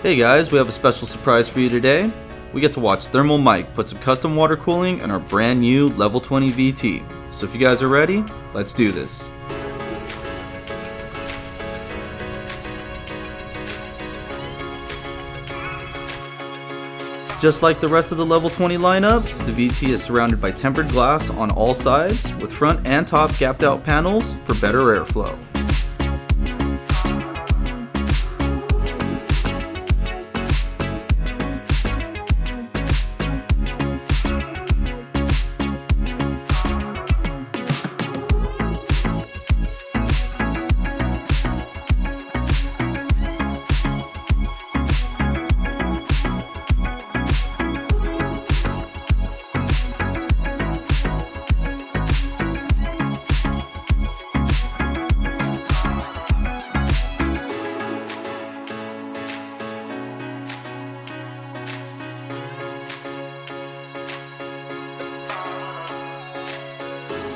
Hey guys, we have a special surprise for you today. We get to watch Thermaltake put some custom water cooling in our brand new Level 20 VT. So if you guys are ready, let's do this. Just like the rest of the Level 20 lineup, the VT is surrounded by tempered glass on all sides, with front and top gapped out panels for better airflow.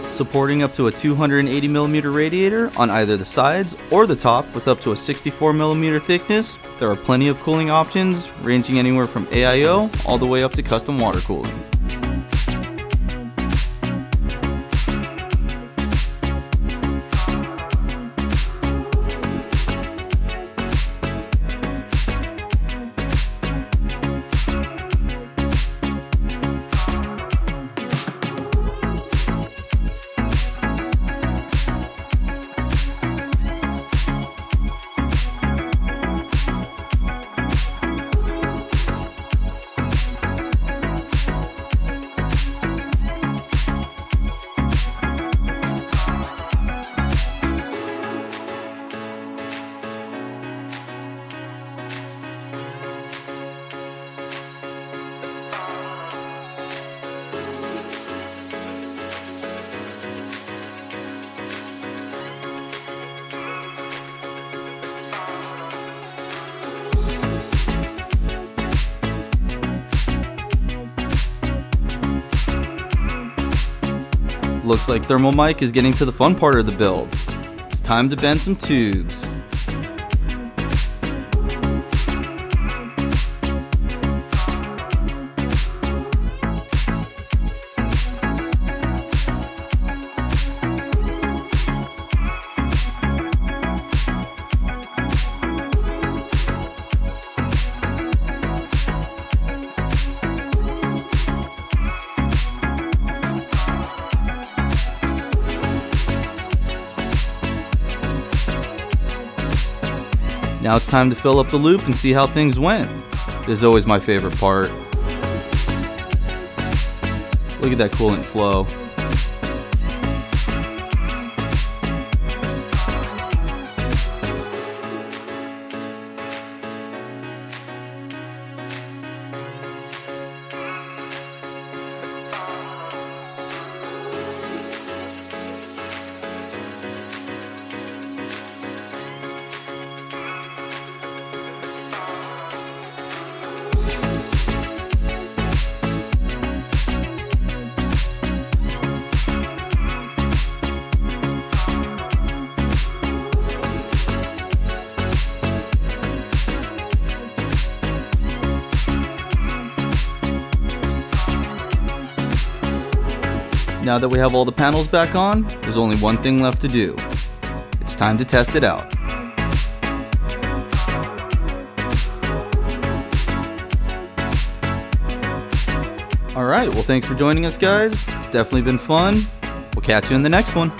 Supporting up to a 280mm radiator on either the sides or the top with up to a 64mm thickness, there are plenty of cooling options ranging anywhere from AIO all the way up to custom water cooling. Looks like Thermaltake is getting to the fun part of the build. It's time to bend some tubes. Now it's time to fill up the loop and see how things went. This is always my favorite part. Look at that coolant flow. Now that we have all the panels back on, there's only one thing left to do. It's time to test it out. Alright, well thanks for joining us guys. It's definitely been fun. We'll catch you in the next one.